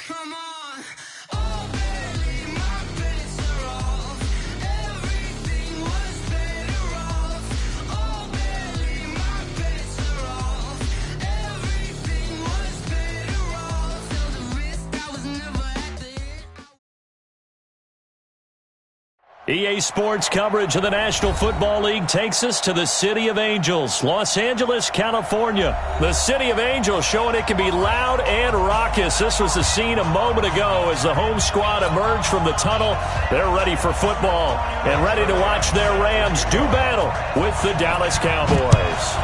Come on. Oh, baby, my bets are off. Everything was better off. Oh, baby, my bets are off. Everything was better off. Till the risk, I was never at the end. EA Sports coverage of the National Football League takes us to the City of Angels, Los Angeles, California. The City of Angels showing it can be loud and raucous. This was the scene a moment ago as the home squad emerged from the tunnel. They're ready for football and ready to watch their Rams do battle with the Dallas Cowboys.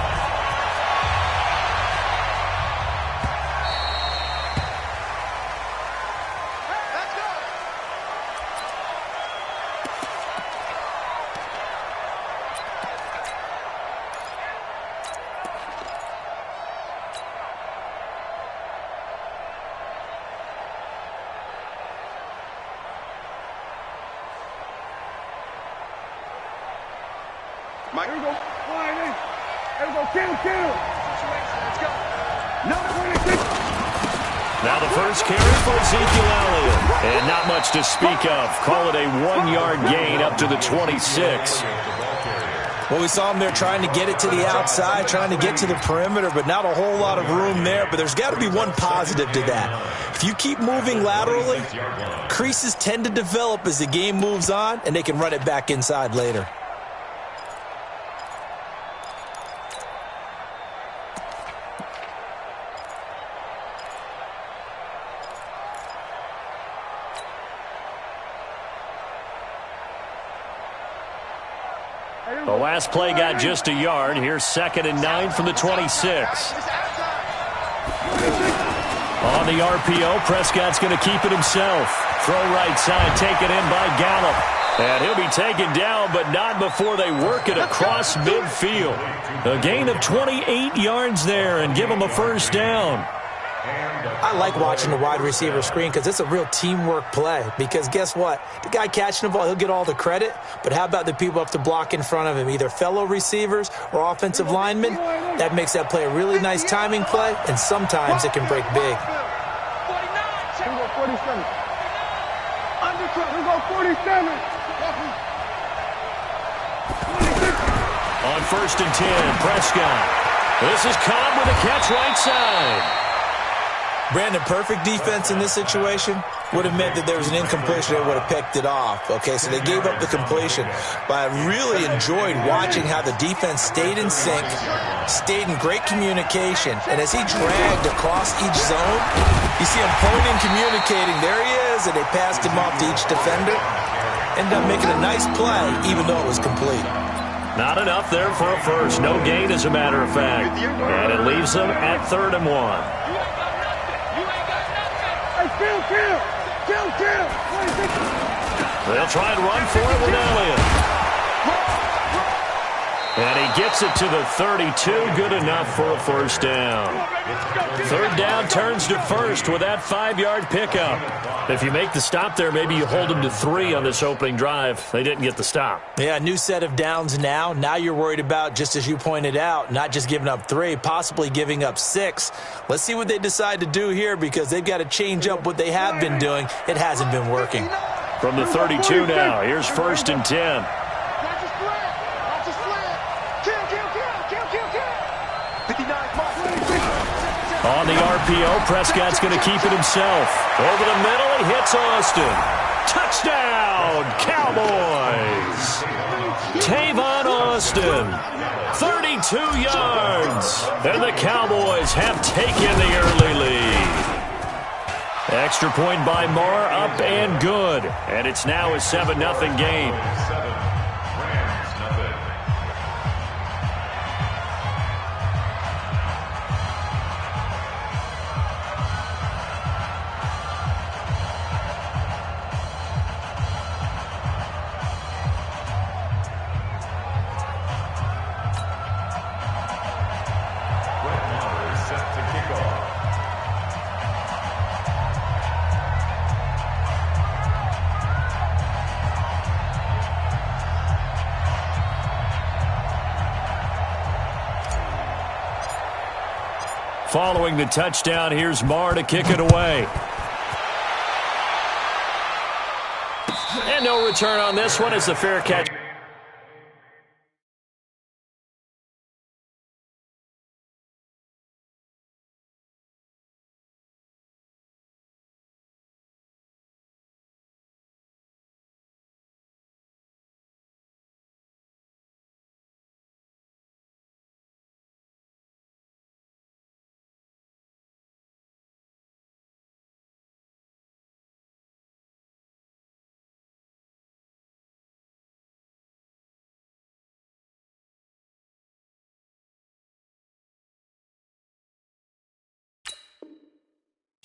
Mike. Here we go. Line in. Here we go. Kill. Let's go. Number 26. Now the first carry for Ezekiel Elliott. And not much to speak of. Call it a 1-yard gain up to the 26. Well, we saw him there trying to get it to the outside, trying to get to the perimeter, but not a whole lot of room there. But there's got to be one positive to that. If you keep moving laterally, creases tend to develop as the game moves on, and they can run it back inside later. The last play got just a yard. Here's 2nd and 9 from the 26. On the RPO, Prescott's going to keep it himself. Throw right side, taken in by Gallup. And he'll be taken down, but not before they work it across midfield. A gain of 28 yards there and give him a first down. I like watching the wide receiver screen because it's a real teamwork play. Because guess what? The guy catching the ball, he'll get all the credit. But how about the people up to block in front of him, either fellow receivers or offensive linemen? That makes that play a really nice timing play, and sometimes it can break big. 47. Undercut. We go 47. On 1st and 10, Prescott. This is Cobb with a catch right side. Brandon, perfect defense in this situation would have meant that there was an incompletion. They would have picked it off. Okay, so they gave up the completion. But I really enjoyed watching how the defense stayed in sync, stayed in great communication. And as he dragged across each zone, you see him pointing, communicating. There he is, and they passed him off to each defender. Ended up making a nice play, even though it was complete. Not enough there for a first. No gain, as a matter of fact. And it leaves them at 3rd and 1. Kill. They'll try and run for it with Elliott. And he gets it to the 32. Good enough for a first down. 3rd down turns to 1st with that 5-yard pickup. If you make the stop there, maybe you hold them to 3 on this opening drive. They didn't get the stop. Yeah, new set of downs now. Now you're worried about, just as you pointed out, not just giving up 3, possibly giving up 6. Let's see what they decide to do here because they've got to change up what they have been doing. It hasn't been working. From the 32 now, here's 1st and 10. On the RPO, Prescott's going to keep it himself. Over the middle, he hits Austin. Touchdown, Cowboys! Tavon Austin, 32 yards. And the Cowboys have taken the early lead. Extra point by Marr, up and good. And it's now a 7-0 game. Following the touchdown, here's Marr to kick it away. no return on this one as the fair catch.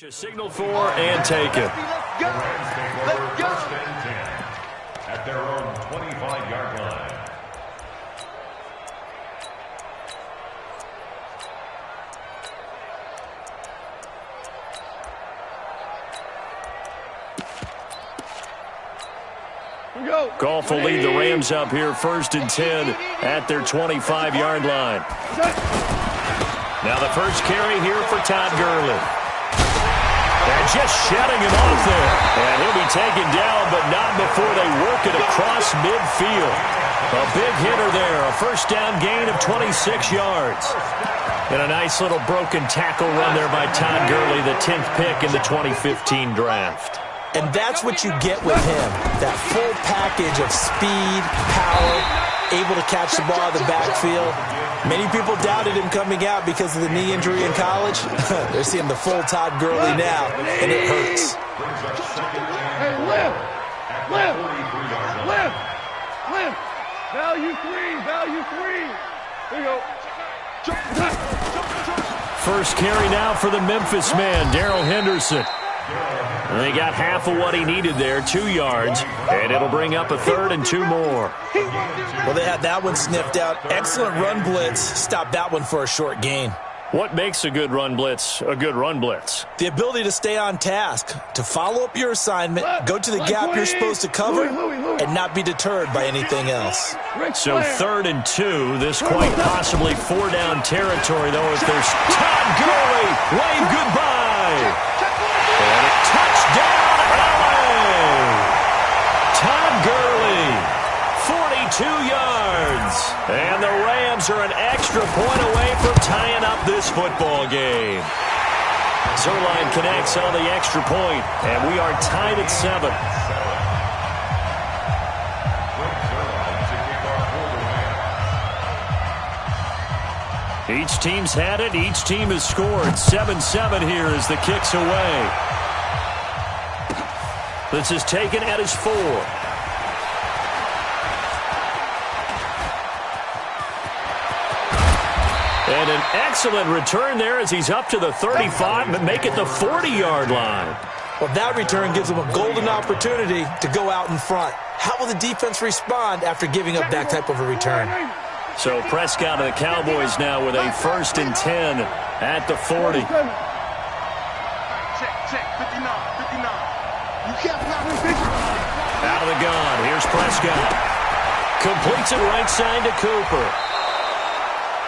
Signal for and take it. Let's go. Let's go. First and 10 at their own 25-yard line. Goff will lead the Rams up here first and 10 at their 25-yard line. Now the first carry here for Todd Gurley. And just shutting him off there. And he'll be taken down, but not before they work it across midfield. A big hitter there. A first down gain of 26 yards. And a nice little broken tackle run there by Todd Gurley, the 10th pick in the 2015 draft. And that's what you get with him. That full package of speed, power, able to catch the ball in the backfield. Many people doubted him coming out because of the knee injury in college. They're seeing the full Todd Gurley now, and it hurts. Hey, lift! Value three. There you go. First carry now for the Memphis man, Darrell Henderson. And they got half of what he needed there, 2 yards, and it'll bring up a 3rd and 2 more. Well, they had that one sniffed out. Excellent run blitz. Stopped that one for a short gain. What makes a good run blitz a good run blitz? The ability to stay on task, to follow up your assignment, go to the gap you're supposed to cover, and not be deterred by anything else. So 3rd and 2, this quite possibly 4-down territory, though, if there's Todd Gurley. Wave goodbye. And a touchdown, LA! Todd Gurley, 42 yards. And the Rams are an extra point away from tying up this football game. Zerline connects on the extra point, and we are tied at 7. Each team's had it. Each team has scored. 7-7 here as the kick's away. This is taken at his 4. And an excellent return there as he's up to the 35, but make it the 40-yard line. Well, that return gives them a golden opportunity to go out in front. How will the defense respond after giving up that type of a return? So Prescott and the Cowboys now with a 1st and 10 at the 40. Check, 59. You can't Out of the gun, here's Prescott. Completes it right side to Cooper.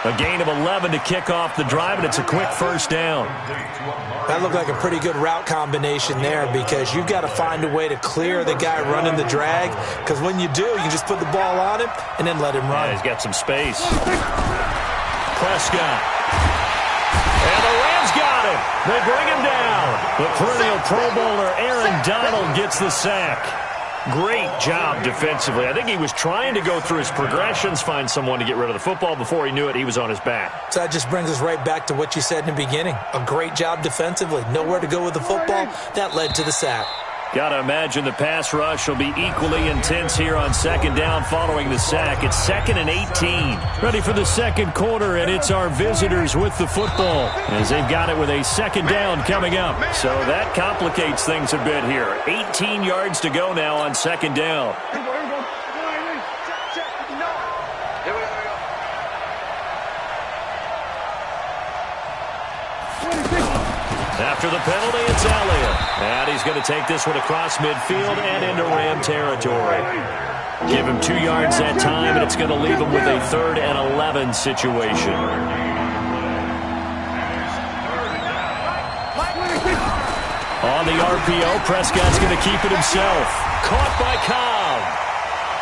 A gain of 11 to kick off the drive, and it's a quick first down. That looked like a pretty good route combination there because you've got to find a way to clear the guy running the drag, because when you do, you just put the ball on him and then let him run. Yeah, he's got some space. Prescott. And the Rams got him. They bring him down. The perennial Pro Bowler Aaron Donald gets the sack. Great job defensively. I think he was trying to go through his progressions, find someone to get rid of the football. Before he knew it, he was on his back. So that just brings us right back to what you said in the beginning. A great job defensively. Nowhere to go with the football. That led to the sack. Got to imagine the pass rush will be equally intense here on 2nd down following the sack. It's 2nd and 18. Ready for the second quarter, and it's our visitors with the football as they've got it with a 2nd down coming up. So that complicates things a bit here. 18 yards to go now on 2nd down. After the penalty, it's Elliott. And he's going to take this one across midfield and into Ram territory. Give him 2 yards that time, and it's going to leave him with a 3rd and 11 situation. On the RPO, Prescott's going to keep it himself. Caught by Cobb.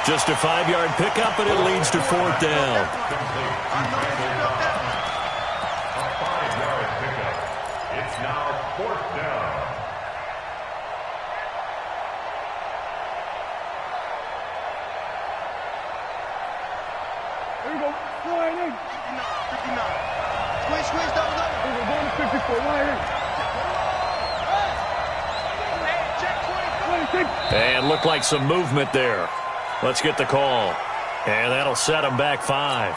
Just a 5-yard pickup, and it leads to 4th down. A 5-yard pickup. It's now 4th down. There you go. Line in. 59. Squeeze, double. There you go. Going to 54. Line in. And looked like some movement there. Let's get the call. And that'll set them back 5.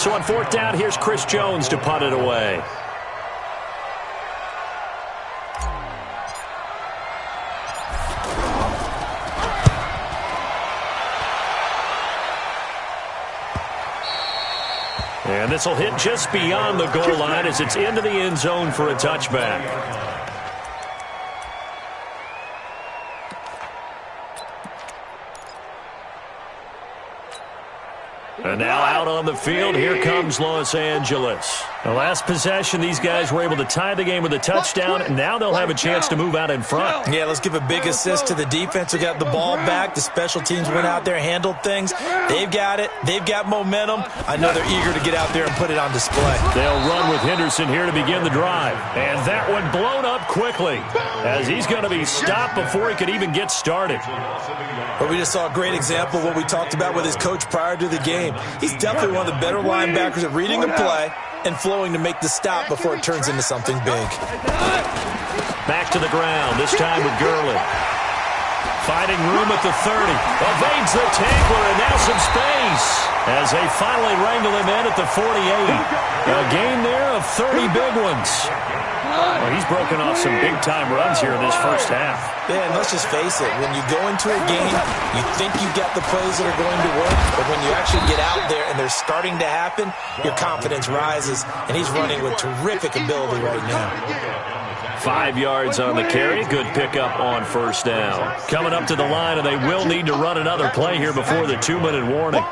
So on 4th down, here's Chris Jones to punt it away. And this will hit just beyond the goal line as it's into the end zone for a touchback. And now out on the field, here comes Los Angeles. The last possession, these guys were able to tie the game with a touchdown, and now they'll have a chance to move out in front. Yeah, let's give a big assist to the defense who got the ball back. The special teams went out there, handled things. They've got it. They've got momentum. I know they're eager to get out there and put it on display. They'll run with Henderson here to begin the drive. And that one blown up quickly as he's going to be stopped before he could even get started. But we just saw a great example of what we talked about with his coach prior to the game. He's definitely one of the better linebackers at reading a play and flowing to make the stop before it turns into something big. Back to the ground, this time with Gurley. Finding room at the 30. Evades the tackler, and now some space as they finally wrangle him in at the 48. A gain there of 30 big ones. Well, he's broken off some big-time runs here in this first half. Yeah, and let's just face it. When you go into a game, you think you've got the plays that are going to work, but when you actually get out there and they're starting to happen, your confidence rises, and he's running with terrific ability right now. 5 yards on the carry. Good pickup on 1st down. Coming up to the line, and they will need to run another play here before the 2-minute warning.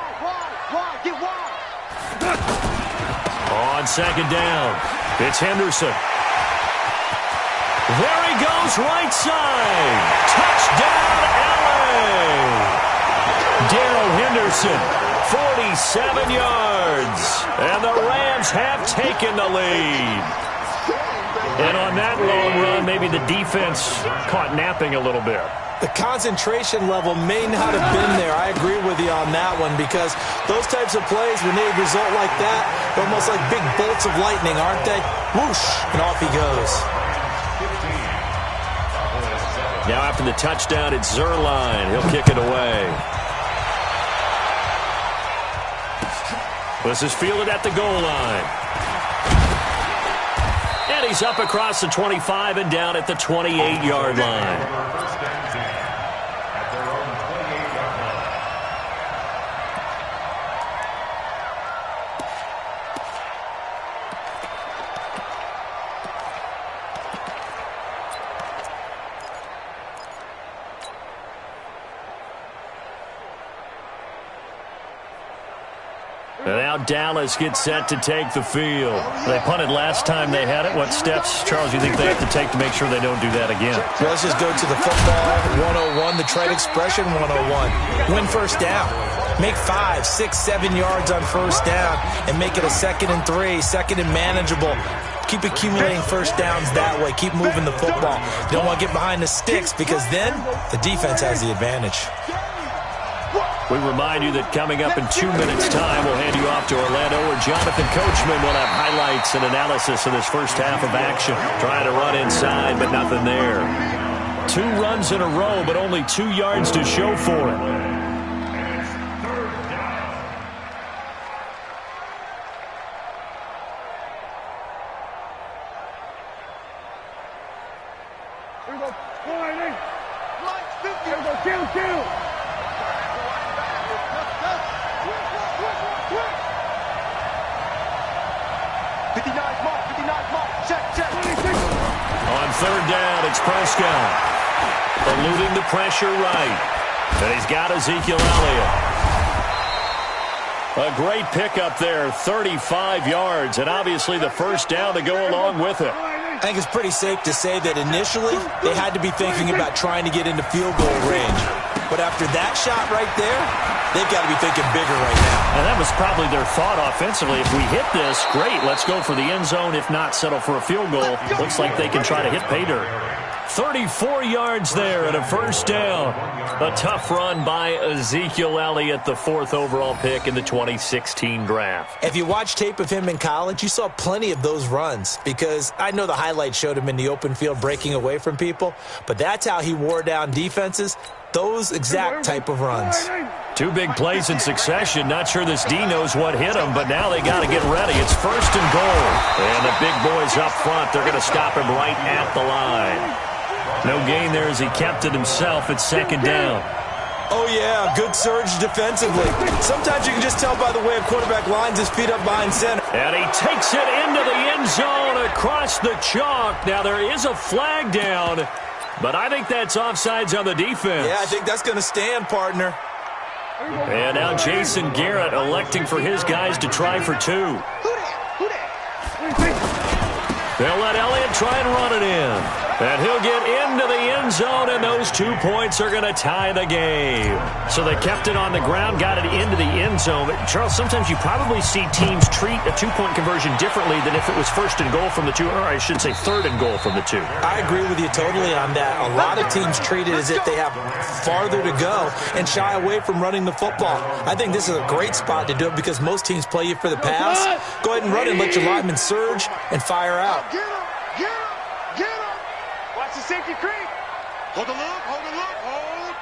On 2nd down, it's Henderson. There he goes, right side. Touchdown, LA. Darrell Henderson, 47 yards. And the Rams have taken the lead. And on that long run, maybe the defense caught napping a little bit. The concentration level may not have been there. I agree with you on that one because those types of plays, when they result like that, they're almost like big bolts of lightning, aren't they? Whoosh, and off he goes. Now after the touchdown, it's Zerline. He'll kick it away. This is fielded at the goal line. And he's up across the 25 and down at the 28-yard line. And now Dallas gets set to take the field. They punted last time they had it. What steps, Charles, do you think they have to take to make sure they don't do that again? Well, let's just go to the football 101, the trade expression 101. Win 1st down. Make 5, 6, 7 yards on 1st down and make it a 2nd and 3, 2nd and manageable. Keep accumulating 1st downs that way. Keep moving the football. You don't want to get behind the sticks because then the defense has the advantage. We remind you that coming up in 2 minutes' time, we'll hand you off to Orlando, where Jonathan Coachman will have highlights and analysis of this first half of action. Trying to run inside, but nothing there. 2 runs in a row, but only 2 yards to show for it. Here we go. Line in. Here we go. Kill. 59 mark, check. On 3rd down, it's Prescott. Eluding the pressure right. And he's got Ezekiel Elliott. A great pickup there, 35 yards, and obviously the 1st down to go along with it. I think it's pretty safe to say that initially they had to be thinking about trying to get into field goal range. But after that shot right there, they've got to be thinking bigger right now. And that was probably their thought offensively. If we hit this, great, let's go for the end zone. If not, settle for a field goal. Looks like they can try to hit pay dirt. 34 yards there and a first down. A tough run by Ezekiel Elliott, the 4th overall pick in the 2016 draft. If you watch tape of him in college, you saw plenty of those runs because I know the highlights showed him in the open field breaking away from people, but that's how he wore down defenses, those exact type of runs. 2 big plays in succession. Not sure this D knows what hit him, but now they got to get ready. It's 1st and goal. And the big boys up front, they're going to stop him right at the line. No gain there as he kept it himself at 2nd down. Oh, yeah, good surge defensively. Sometimes you can just tell by the way a quarterback lines his feet up behind center. And he takes it into the end zone across the chalk. Now, there is a flag down, but I think that's offsides on the defense. Yeah, I think that's going to stand, partner. And now Jason Garrett electing for his guys to try for 2. They'll let Elliott try and run it in. And he'll get into the end zone, and those 2 points are going to tie the game. So they kept it on the ground, got it into the end zone. But Charles, sometimes you probably see teams treat a 2-point conversion differently than if it was 1st and goal from the 2, or I should say 3rd and goal from the 2. I agree with you totally on that. A lot of teams treat it as if they have farther to go and shy away from running the football. I think this is a great spot to do it because most teams play you for the pass. Go ahead and run and let your linemen surge and fire out. Get him! Get him! Get him! Watch the safety creep! Hold the look! Hold the look! Hold!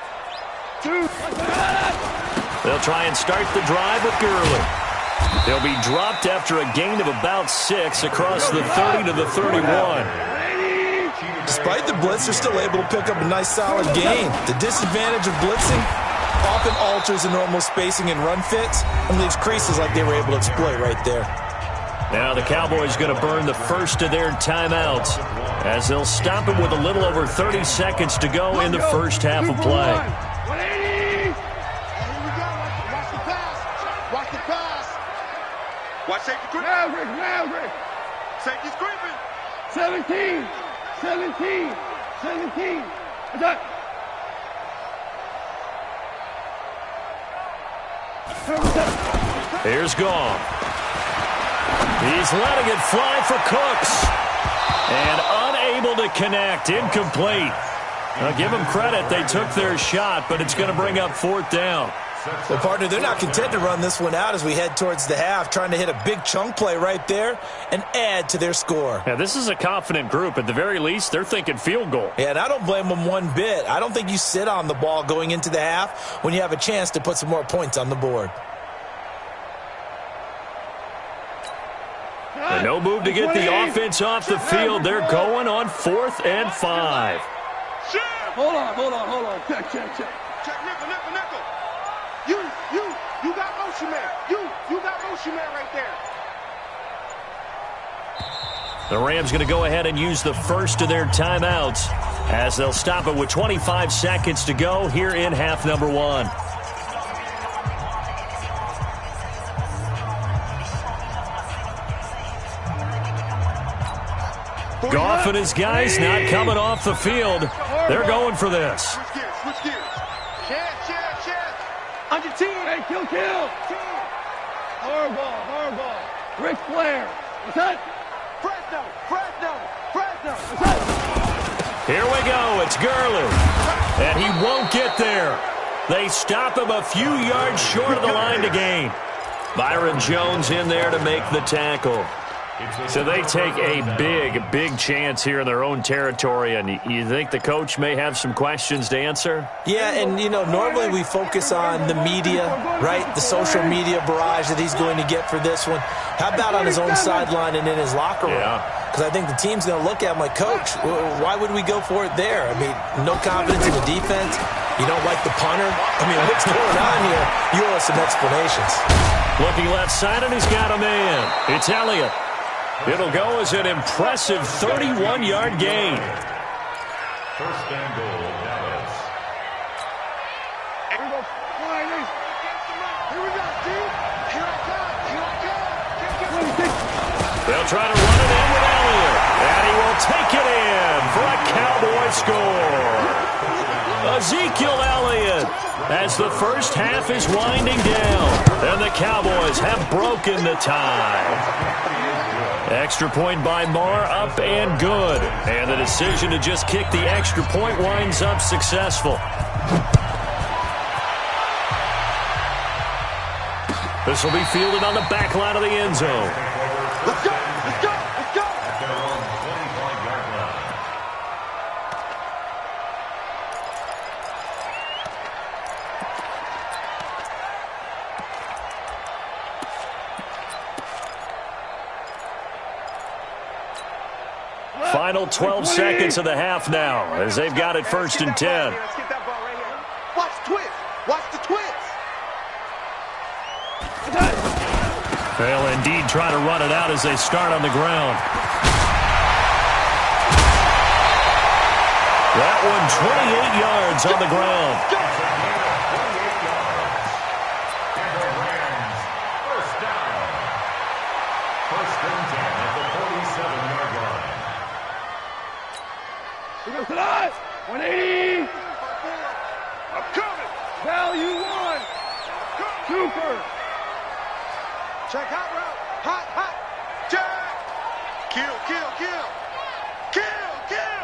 2! They'll try and start the drive with Gurley. He'll be dropped after a gain of about 6 across the 30 to the 31. Despite the blitz, they're still able to pick up a nice solid gain. The disadvantage of blitzing often alters the normal spacing and run fits and leaves creases like they were able to exploit right there. Now the Cowboys going to burn the first of their timeouts as they'll stop it with a little over 30 seconds to go in the first half of play. 180! Here we go. Watch the pass. Watch the pass. Watch safety creep. Maverick. Safety's creeping. 17. Attack. Here's Gong. He's letting it fly for Cooks. And unable to connect. Incomplete. Now, give them credit. They took their shot, but it's going to bring up 4th down. Well, partner, they're not content to run this one out as we head towards the half, trying to hit a big chunk play right there and add to their score. Yeah, this is a confident group. At the very least, they're thinking field goal. Yeah, and I don't blame them one bit. I don't think you sit on the ball going into the half when you have a chance to put some more points on the board. And no move to get the offense off the field. They're going on 4th and 5. Hold on. Check. Check nickel. You got motion man. You got motion man right there. The Rams going to go ahead and use the first of their timeouts as they'll stop it with 25 seconds to go here in half number 1. Goff and his guys not coming off the field. They're going for this. Switch gears. Chance. On your team. Hey, kill. Hardball. Ric Flair. What's that? Fresno. What's that? Here we go. It's Gurley. And he won't get there. They stop him a few yards short of the line to gain. Byron Jones in there to make the tackle. So they take a big chance here in their own territory, and you think the coach may have some questions to answer? Yeah, and, normally we focus on the media, right, the social media barrage that he's going to get for this one. How about on his own sideline and in his locker room? Because I think the team's going to look at him like, Coach, why would we go for it there? I mean, no confidence in the defense. You don't like the punter? I mean, what's going on here? You owe us some explanations. Looking left side, and he's got a man. It's Elliott. It'll go as an impressive 31-yard gain. 1st and goal, Dallas. Here we go. Here we go, dude. Here I come. They'll try to run it in with Elliott. And he won't will take it in for a Cowboy score. Ezekiel Elliott, as the first half is winding down, and the Cowboys have broken the tie. Extra point by Marr, up and good. And the decision to just kick the extra point winds up successful. This will be fielded on the back line of the end zone. Let's go! Let's go! Let's go! At their own 25-yard line. Final 12 seconds of the half now, as they've got it 1st and 10. Let's get that ball right here. Watch the twist. Watch the twist. They'll indeed try to run it out as they start on the ground. That one 28 yards on the ground. And the Rams, first down. 1st and 10 at the 47-yard line. Here goes tonight. 180. I'm coming. Value one. Super. Check hot route. Hot, hot. Jack. Kill, kill, kill. Kill, kill.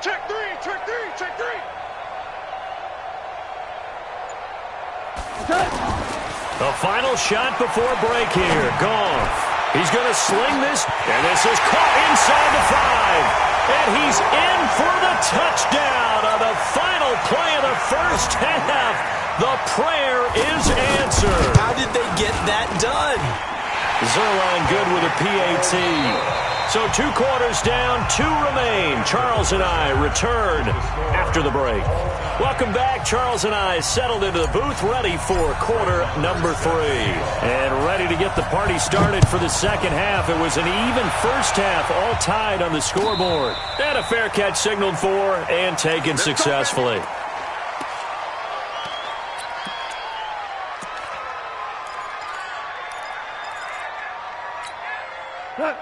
Check three, check three, check three. The final shot before break here. Goff. He's going to sling this, and this is caught inside the 5. And he's in for the touchdown on the final play of the first half. The prayer is answered. How did they get that done? Zerline good with a PAT. So 2 quarters down, 2 remain. Charles and I return after the break. Welcome back. Charles and I settled into the booth, ready for quarter number 3. And ready to get the party started for the second half. It was an even first half, all tied on the scoreboard. And a fair catch signaled for and taken successfully.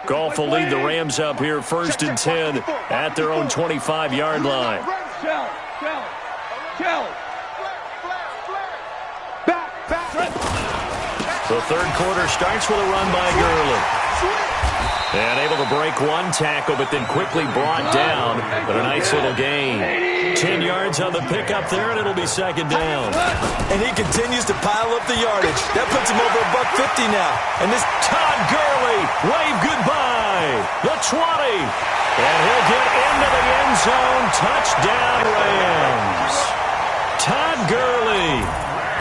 Goff will lead the Rams up here 1st and 10 at their own 25-yard line. The third quarter starts with a run by Gurley. And able to break one tackle, but then quickly brought down. But a nice little gain. 10 yards on the pickup there, and it'll be 2nd down. And he continues to pile up the yardage. That puts him over $150 now. And this Todd Gurley, wave goodbye. The 20. And he'll get into the end zone. Touchdown, Rams. Todd Gurley,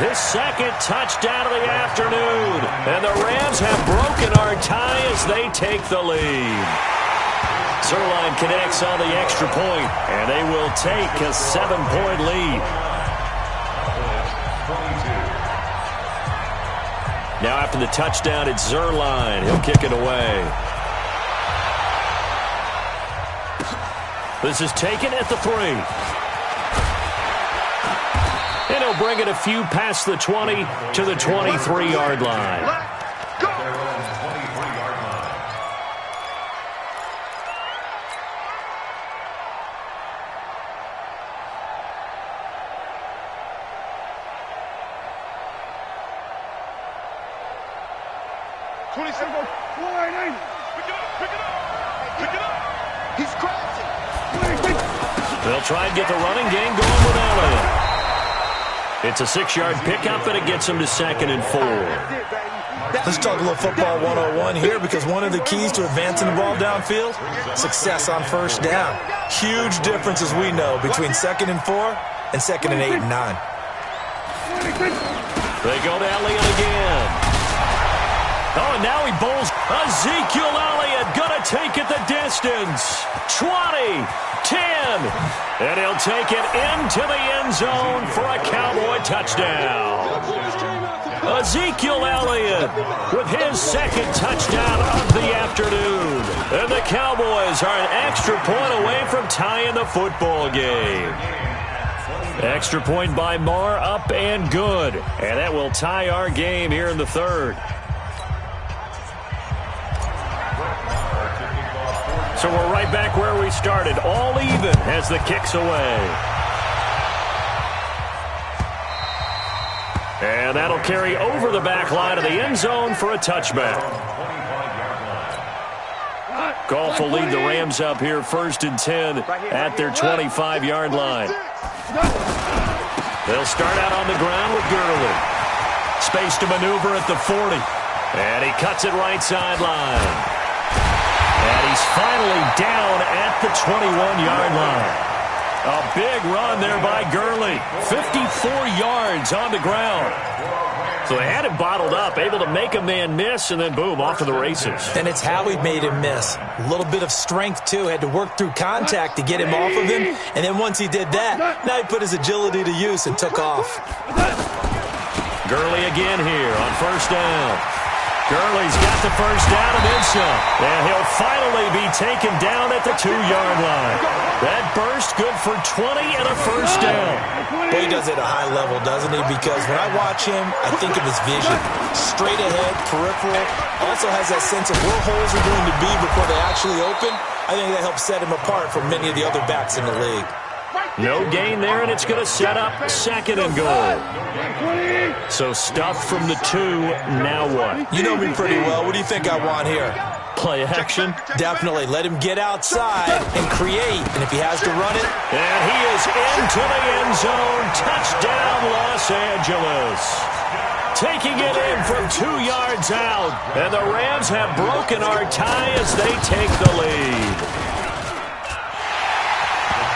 his 2nd touchdown of the afternoon. And the Rams have broken our tie as they take the lead. Zerline connects on the extra point, and they will take a 7-point lead. Now after the touchdown, it's Zerline. He'll kick it away. This is taken at the 3. And he'll bring it a few past the 20 to the 23-yard line. At their own 23-yard line. He's crashing. They'll try and get the running game going without it. It's a 6-yard pickup, and it gets them to 2nd and 4. Let's talk a little football 101 here, because one of the keys to advancing the ball downfield, success on 1st down. Huge difference, as we know, between 2nd and 4 and 2nd and 8 and 9. They go to Elliott again. Oh, and now he bowls. Ezekiel Elliott going to take it the distance. 20, 10, and he'll take it into the end zone for a Cowboy touchdown. Ezekiel Elliott with his 2nd touchdown of the afternoon. And the Cowboys are an extra point away from tying the football game. Extra point by Marr, up and good. And that will tie our game here in the 3rd. So we're right back where we started, all even as the kick's away. And that'll carry over the back line of the end zone for a touchback. Goff will lead the Rams up here 1st and 10 at their 25-yard line. They'll start out on the ground with Gurley. Space to maneuver at the 40. And he cuts it right sideline. And he's finally down at the 21-yard line. A big run there by Gurley. 54 yards on the ground. So they had him bottled up, able to make a man miss, and then boom, off to the races. And it's how he made him miss. A little bit of strength, too. Had to work through contact to get him off of him. And then once he did that, now he put his agility to use and took off. Gurley again here on 1st down. Gurley's got the 1st down and then some. And he'll finally be taken down at the 2-yard line. That burst good for 20 and a 1st down. Well, he does it at a high level, doesn't he? Because when I watch him, I think of his vision. Straight ahead, peripheral. Also has that sense of where holes are going to be before they actually open. I think that helps set him apart from many of the other backs in the league. No gain there, and it's going to set up 2nd and goal. So stuff from the 2, now what? You know me pretty well. What do you think I want here? Play action? Definitely. Let him get outside and create. And if he has to run it. And he is into the end zone. Touchdown, Los Angeles. Taking it in from 2 yards out. And the Rams have broken our tie as they take the lead.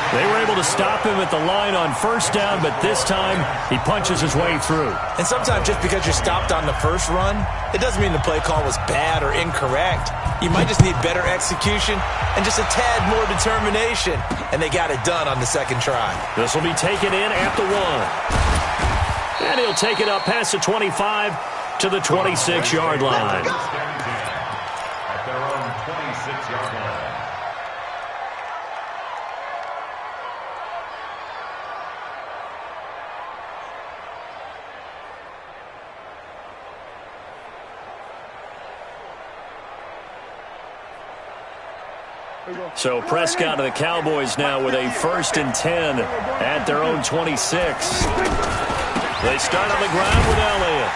They were able to stop him at the line on 1st down, but this time he punches his way through. And sometimes just because you're stopped on the first run, it doesn't mean the play call was bad or incorrect. You might just need better execution and just a tad more determination. And they got it done on the 2nd try. This will be taken in at the 1. And he'll take it up past the 25 to the 26-yard line. At their own 26-yard line. So Prescott and the Cowboys now with a 1st and 10 at their own 26. They start on the ground with Elliott.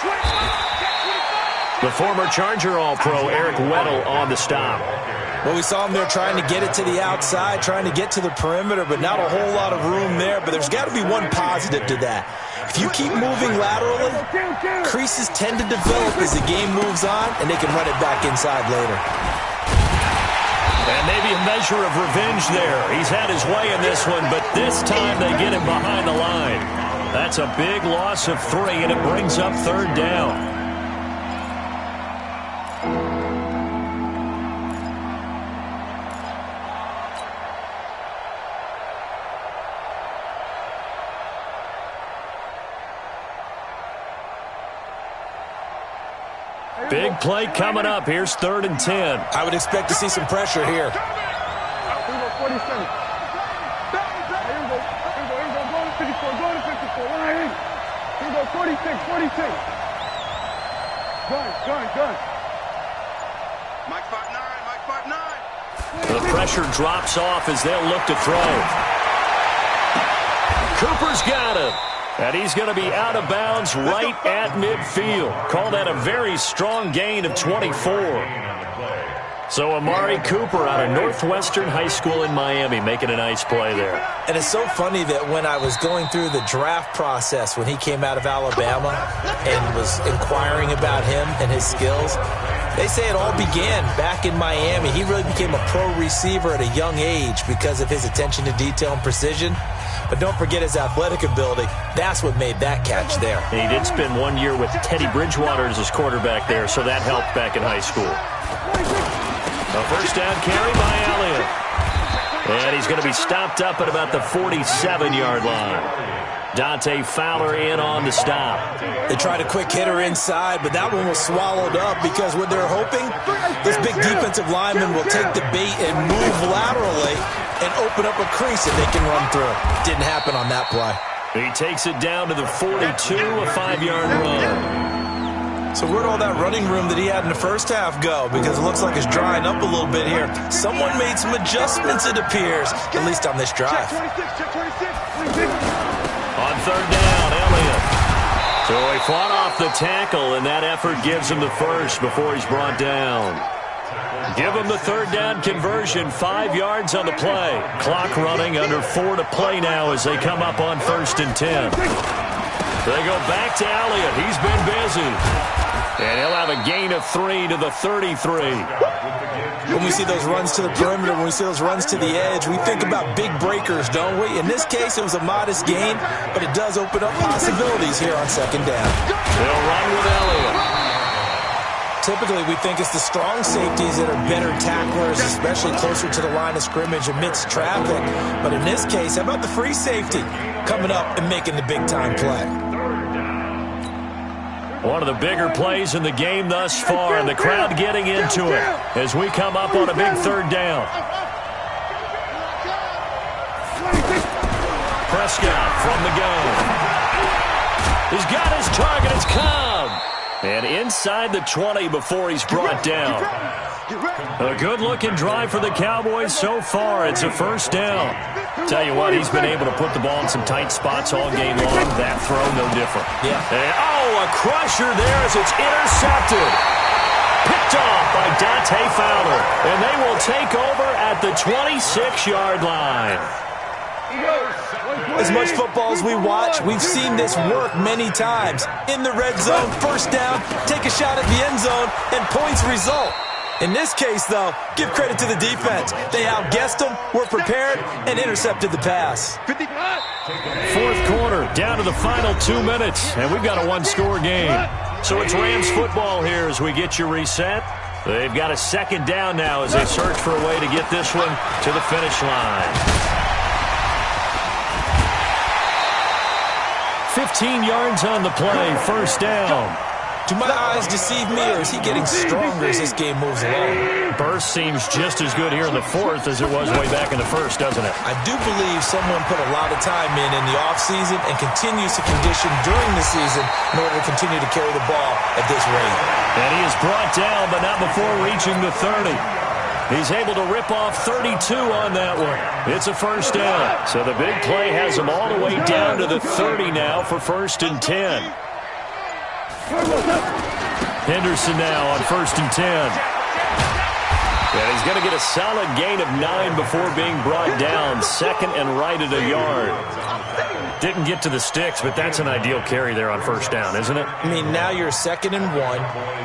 The former Charger All-Pro Eric Weddle on the stop. Well, we saw him there trying to get it to the outside, trying to get to the perimeter, but not a whole lot of room there. But there's got to be one positive to that. If you keep moving laterally, creases tend to develop as the game moves on, and they can run it back inside later. And maybe a measure of revenge there. He's had his way in this one, but this time they get him behind the line. That's a big loss of 3, and it brings up 3rd down. Big play coming up. Here's 3rd and 10. I would expect to see some pressure here. Here we go, 47. Here we go. Go to 54. Go to 54. Line in. Here we go, 46. 46. Gun. Mike 5-9. Mike 5-9. The pressure drops off as they'll look to throw. Cooper's got it. And he's going to be out of bounds right at midfield. Call that a very strong gain of 24. So Amari Cooper out of Northwestern High School in Miami making a nice play there. And it's so funny that when I was going through the draft process when he came out of Alabama and was inquiring about him and his skills, they say it all began back in Miami. He really became a pro receiver at a young age because of his attention to detail and precision. But don't forget his athletic ability. That's what made that catch there. And he did spend 1 year with Teddy Bridgewater as his quarterback there, so that helped back in high school. A 1st down carry by Elliott. And he's going to be stopped up at about the 47-yard line. Dante Fowler in on the stop. They tried a quick hitter inside, but that one was swallowed up because what they're hoping, this big defensive lineman will take the bait and move laterally and open up a crease that they can run through. Didn't happen on that play. He takes it down to the 42, a 5-yard run. So where'd all that running room that he had in the first half go? Because it looks like it's drying up a little bit here. Someone made some adjustments, it appears, at least on this drive. On third down, Elliott. So he fought off the tackle, and that effort gives him the first before he's brought down. Give him the third down conversion, 5 yards on the play. Clock running, under 4 to play now as they come up on 1st and 10. They go back to Elliott. He's been busy. And he'll have a gain of 3 to the 33. When we see those runs to the perimeter, when we see those runs to the edge, we think about big breakers, don't we? In this case, it was a modest gain, but it does open up possibilities here on 2nd down. They'll run with Elliott. Typically, we think it's the strong safeties that are better tacklers, especially closer to the line of scrimmage amidst traffic. But in this case, how about the free safety coming up and making the big-time play? One of the bigger plays in the game thus far, and the crowd getting into it as we come up on a big 3rd down. Prescott from the gun. He's got his target. It's Cobb. And inside the 20 before he's brought down. A good-looking drive for the Cowboys so far. It's a 1st down. Tell you what, he's been able to put the ball in some tight spots all game long. That throw, no different. Yeah. And, a crusher there as it's intercepted. Picked off by Dante Fowler. And they will take over at the 26-yard line. As much football as we watch, we've seen this work many times. In the red zone, 1st down, take a shot at the end zone, and points result. In this case, though, give credit to the defense. They outguessed them, were prepared, and intercepted the pass. 4th quarter, down to the final 2 minutes, and we've got a 1-score game. So it's Rams football here as we get you reset. They've got a 2nd down now as they search for a way to get this one to the finish line. 15 yards on the play, 1st down. Do my eyes deceive me, or is he getting stronger as this game moves along? Burst seems just as good here in the 4th as it was way back in the 1st, doesn't it? I do believe someone put a lot of time in the offseason and continues to condition during the season in order to continue to carry the ball at this rate. And he is brought down, but not before reaching the 30. He's able to rip off 32 on that one. It's a 1st down. So the big play has him all the way down to the 30 now for 1st and 10. Henderson now on 1st and 10. And he's going to get a solid gain of 9 before being brought down. 2nd and right at a yard. Didn't get to the sticks, but that's an ideal carry there on 1st down, isn't it? I mean, now you're 2nd and 1.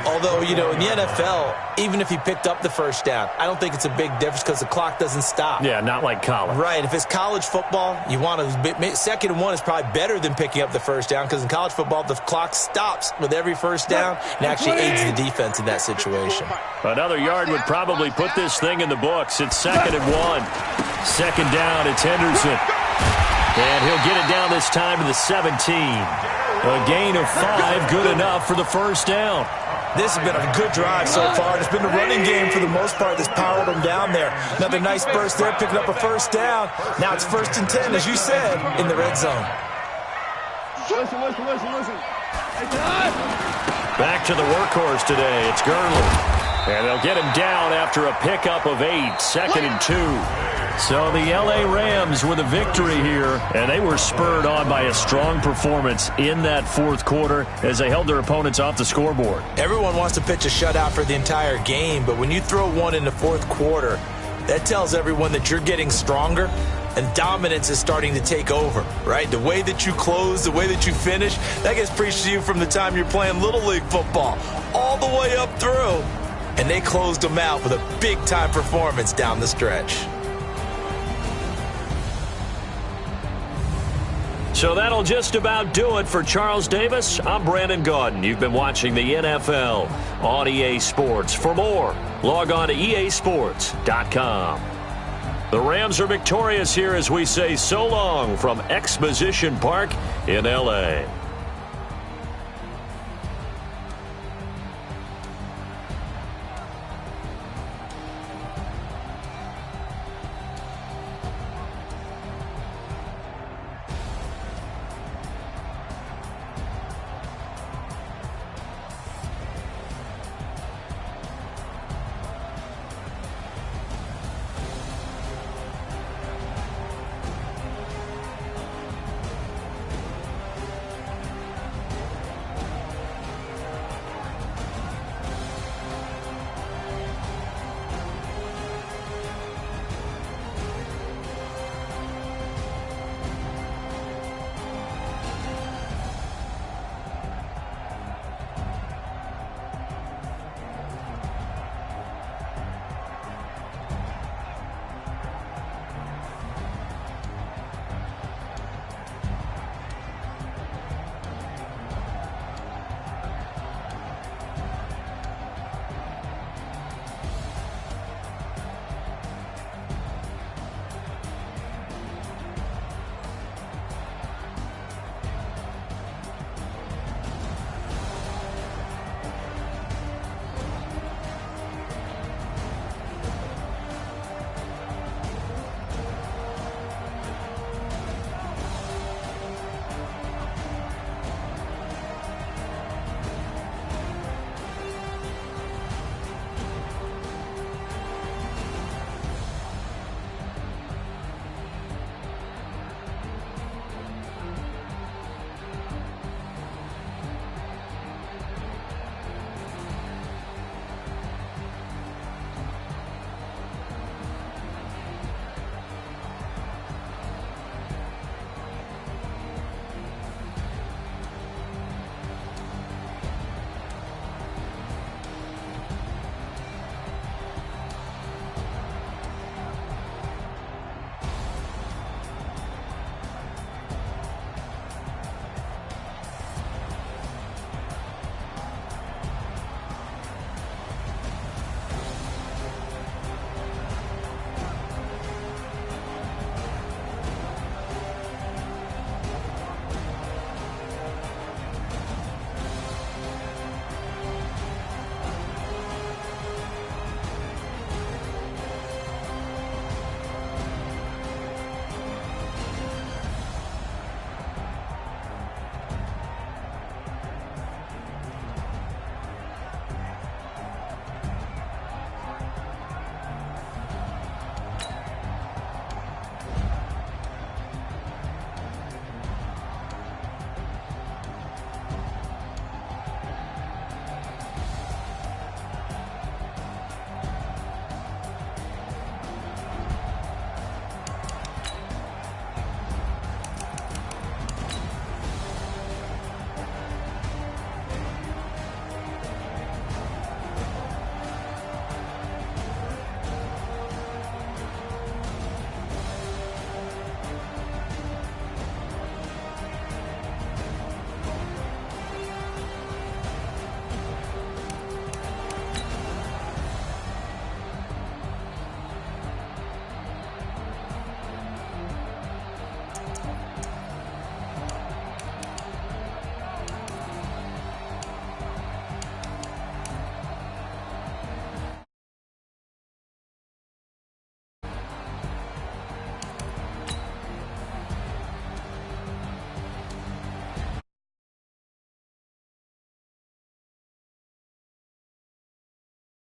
Although, in the NFL, even if he picked up the 1st down, I don't think it's a big difference because the clock doesn't stop. Yeah, not like college. Right. If it's college football, you want to 2nd and 1 is probably better than picking up the 1st down because in college football, the clock stops with every 1st down and actually aids the defense in that situation. Another yard would probably put this thing in the books. It's 2nd and 1. 2nd down, it's Henderson. And he'll get it down this time to the 17. A gain of 5, good enough for the 1st down. This has been a good drive so far. It's been the running game for the most part that's powered them down there. Another nice burst there, picking up a 1st down. Now it's 1st and 10, as you said, in the red zone. Listen. Back to the workhorse today. It's Gurley. And they'll get him down after a pickup of 8, 2nd and 2. So the L.A. Rams with a victory here, and they were spurred on by a strong performance in that 4th quarter as they held their opponents off the scoreboard. Everyone wants to pitch a shutout for the entire game, but when you throw one in the 4th quarter, that tells everyone that you're getting stronger and dominance is starting to take over, right? The way that you close, the way that you finish, that gets preached to you from the time you're playing Little League football all the way up through. And they closed them out with a big-time performance down the stretch. So that'll just about do it for Charles Davis. I'm Brandon Gaudin. You've been watching the NFL on EA Sports. For more, log on to easports.com. The Rams are victorious here as we say so long from Exposition Park in L.A.